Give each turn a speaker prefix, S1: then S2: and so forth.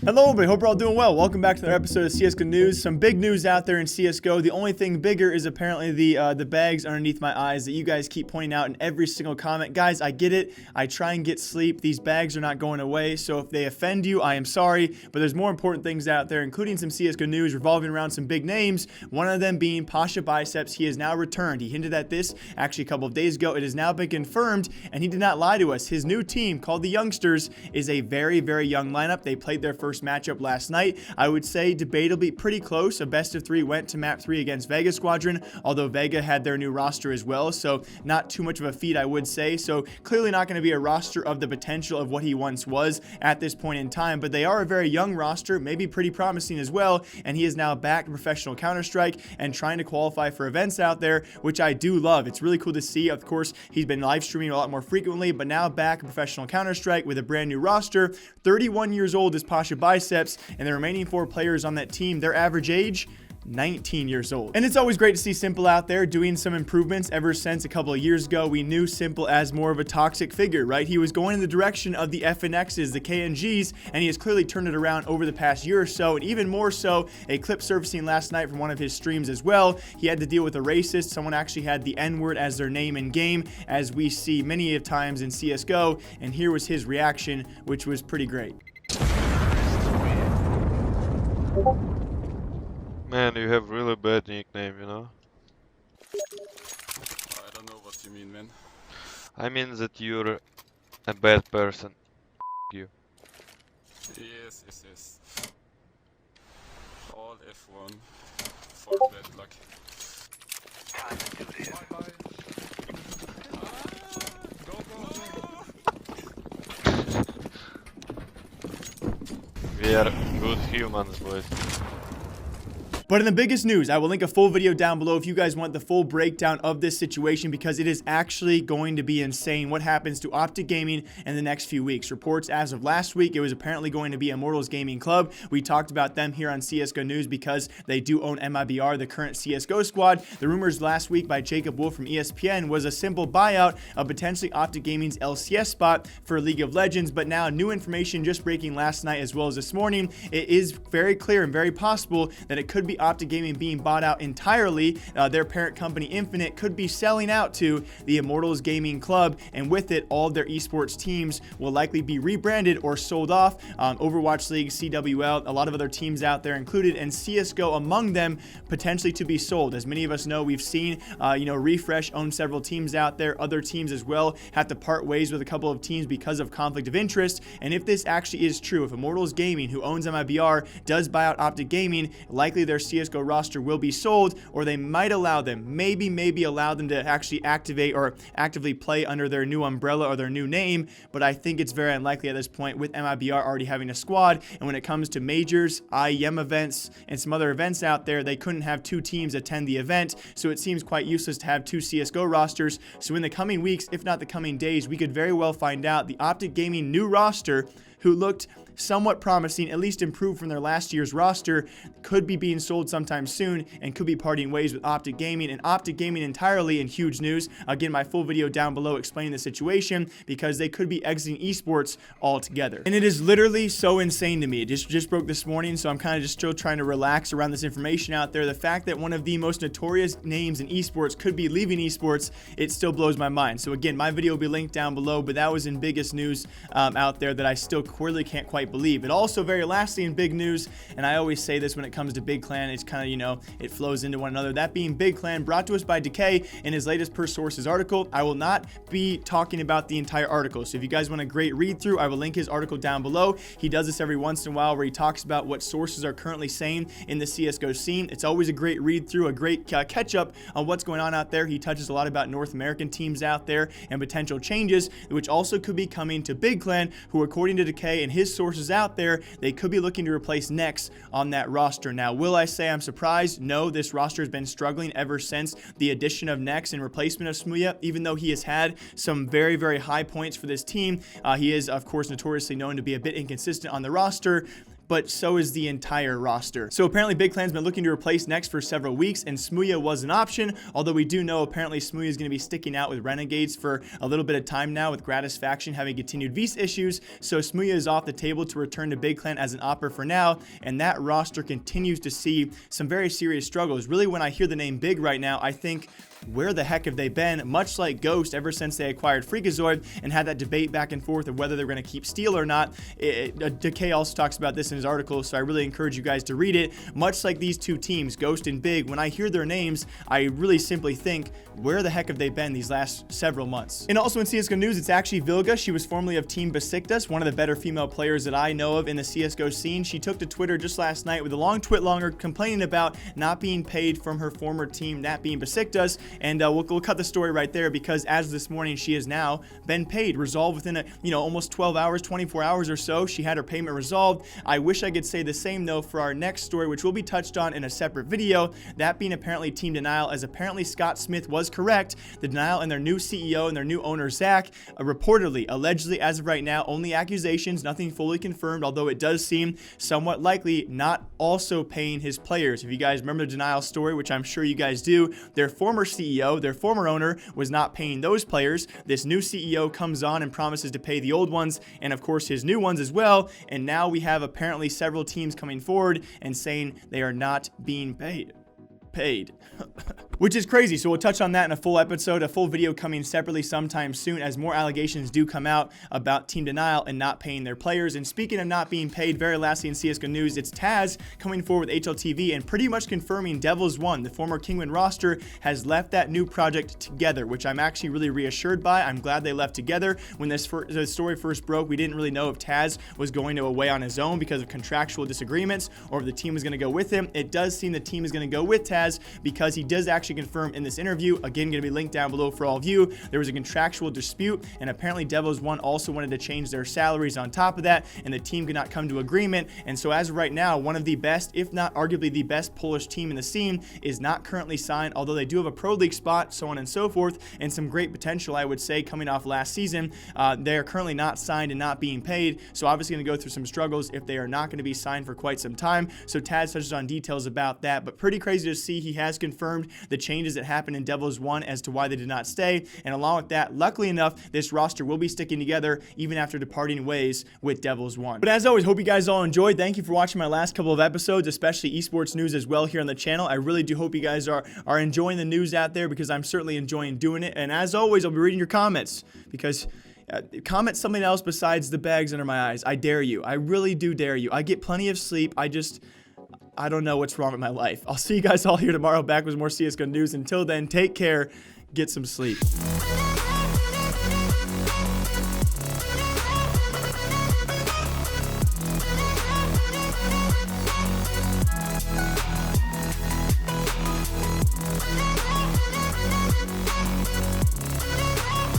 S1: Hello everybody, hope you're all doing well. Welcome back to another episode of CSGO News. Some big news out there in CSGO. The only thing bigger is apparently the bags underneath my eyes that you guys keep pointing out in every single comment. Guys, I get it. I try and get sleep. These bags are not going away, so if they offend you, I am sorry. But there's more important things out there, including some CSGO news revolving around some big names. One of them being Pasha Biceps. He has now returned. He hinted at this actually a couple of days ago. It has now been confirmed, and he did not lie to us. His new team, called the Youngsters, is a very, very young lineup. They played their first matchup last night. I would say debatably pretty close. A best of 3 went to map 3 against Vega Squadron, although Vega had their new roster as well, so not too much of a feat, I would say. So clearly not going to be a roster of the potential of what he once was at this point in time, but they are a very young roster, maybe pretty promising as well, and he is now back in professional Counter-Strike and trying to qualify for events out there, which I do love. It's really cool to see. Of course, he's been live streaming a lot more frequently, but now back in professional Counter-Strike with a brand new roster. 31 years old is Pasha Biceps, and the remaining 4 players on that team, their average age, 19 years old. And it's always great to see S1mple out there doing some improvements. Ever since a couple of years ago, we knew S1mple as more of a toxic figure, right? He was going in the direction of the FNXs, the KNGs, and he has clearly turned it around over the past year or so, and even more so, a clip surfacing last night from one of his streams as well. He had to deal with a racist. Someone actually had the N-word as their name in game, as we see many of times in CSGO, and here was his reaction, which was pretty great.
S2: Man, you have really bad nickname, you know?
S3: I don't know what you mean, man.
S2: I mean that you're a bad person. You.
S3: Yes. All F1 for bad luck. Bye. Go.
S2: We are good humans, boys.
S1: But in the biggest news, I will link a full video down below if you guys want the full breakdown of this situation, because it is actually going to be insane what happens to OpTic Gaming in the next few weeks. Reports as of last week, it was apparently going to be Immortals Gaming Club. We talked about them here on CSGO News because they do own MIBR, the current CSGO squad. The rumors last week by Jacob Wolf from ESPN was a simple buyout of potentially OpTic Gaming's LCS spot for League of Legends, but now new information just breaking last night as well as this morning. It is very clear and very possible that it could be OpTic Gaming being bought out entirely. Their parent company Infinite could be selling out to the Immortals Gaming Club, and with it, all of their esports teams will likely be rebranded or sold off. Overwatch League, CWL, a lot of other teams out there included, and CSGO among them, potentially to be sold. As many of us know, we've seen, Refresh own several teams out there. Other teams as well have to part ways with a couple of teams because of conflict of interest. And if this actually is true, if Immortals Gaming, who owns MIBR, does buy out OpTic Gaming, likely their CSGO roster will be sold, or they might allow them, maybe allow them to actually activate or actively play under their new umbrella or their new name, but I think it's very unlikely at this point with MIBR already having a squad. And when it comes to majors, IEM events, and some other events out there, they couldn't have 2 teams attend the event, so it seems quite useless to have 2 CSGO rosters. So in the coming weeks, if not the coming days, we could very well find out the OpTic Gaming new roster, who looked somewhat promising, at least improved from their last year's roster, could be being sold sometime soon and could be parting ways with OpTic Gaming. And OpTic Gaming entirely in huge news. Again, my full video down below explaining the situation, because they could be exiting esports altogether. And it is literally so insane to me. It just broke this morning, so I'm kind of just still trying to relax around this information out there. The fact that one of the most notorious names in esports could be leaving esports, it still blows my mind. So again, my video will be linked down below, but that was in biggest news out there that I still clearly can't quite believe. But also very lastly in big news, and I always say this when it comes to Big Clan, it's kind of, it flows into one another. That being Big Clan, brought to us by Decay in his latest Per Sources article. I will not be talking about the entire article, so if you guys want a great read through, I will link his article down below. He does this every once in a while where he talks about what sources are currently saying in the CSGO scene. It's always a great read through, a great catch up on what's going on out there. He touches a lot about North American teams out there and potential changes, which also could be coming to Big Clan, who according to Decay and his sources out there, they could be looking to replace Nex on that roster. Now, will I say I'm surprised? No, this roster has been struggling ever since the addition of Nex and replacement of Smooya. Even though he has had some very, very high points for this team, he is, of course, notoriously known to be a bit inconsistent on the roster. but so is the entire roster. So apparently Big Clan's been looking to replace Nex for several weeks, and Smooya was an option, although we do know apparently Smooya is going to be sticking out with Renegades for a little bit of time now, with Gratis faction having continued Vs issues. So Smooya is off the table to return to Big Clan as an opper for now, and that roster continues to see some very serious struggles. Really, when I hear the name Big right now, I think, where the heck have they been? Much like Ghost, ever since they acquired Freakazoid and had that debate back and forth of whether they're going to keep Steel or not. Decay also talks about this in his article, so I really encourage you guys to read it. Much like these two teams, Ghost and Big, when I hear their names, I really simply think, where the heck have they been these last several months? And also in CSGO news, it's actually Vilga. She was formerly of Team Besiktas, one of the better female players that I know of in the CSGO scene. She took to Twitter just last night with a long twitlonger complaining about not being paid from her former team, that being Besiktas. And we'll cut the story right there, because as of this morning, she has now been paid, resolved within almost 12 hours, 24 hours or so. She had her payment resolved. I wish I could say the same though for our next story, which will be touched on in a separate video, that being apparently Team Denial, as apparently Scott Smith was correct. The Denial and their new CEO and their new owner Zach, reportedly, allegedly, as of right now, only accusations, nothing fully confirmed, although it does seem somewhat likely, not also paying his players. If you guys remember the Denial story, which I'm sure you guys do, their former CEO, their former owner, was not paying those players. This new CEO comes on and promises to pay the old ones, and of course his new ones as well, and now we have apparently several teams coming forward and saying they are not being paid. Which is crazy. So we'll touch on that in a full episode, a full video coming separately sometime soon, as more allegations do come out about Team Denial and not paying their players. And speaking of not being paid, very lastly in CSGO news, it's Taz coming forward with HLTV and pretty much confirming Devils 1, the former Kingwin roster, has left that new project together, which I'm actually really reassured by. I'm glad they left together. When the story first broke, we didn't really know if Taz was going to away on his own because of contractual disagreements, or if the team was going to go with him. It does seem the team is going to go with Taz, because he does actually confirm in this interview, again, going to be linked down below for all of you, there was a contractual dispute, and apparently Devils 1 also wanted to change their salaries on top of that, and the team could not come to agreement. And so as of right now, one of the best, if not arguably the best Polish team in the scene is not currently signed, although they do have a Pro League spot, so on and so forth, and some great potential, I would say, coming off last season. They are currently not signed and not being paid, so obviously going to go through some struggles if they are not going to be signed for quite some time. So Taz touches on details about that, but pretty crazy to see he has confirmed the changes that happened in Devils 1 as to why they did not stay. And along with that, luckily enough, this roster will be sticking together even after departing ways with Devils 1. But as always, hope you guys all enjoyed. Thank you for watching my last couple of episodes, especially esports news as well here on the channel. I really do hope you guys are enjoying the news out there, because I'm certainly enjoying doing it. And as always, I'll be reading your comments, because comment something else besides the bags under my eyes. I dare you. I really do dare you. I get plenty of sleep. I don't know what's wrong with my life. I'll see you guys all here tomorrow back with more CSGO news. Until then, take care. Get some sleep.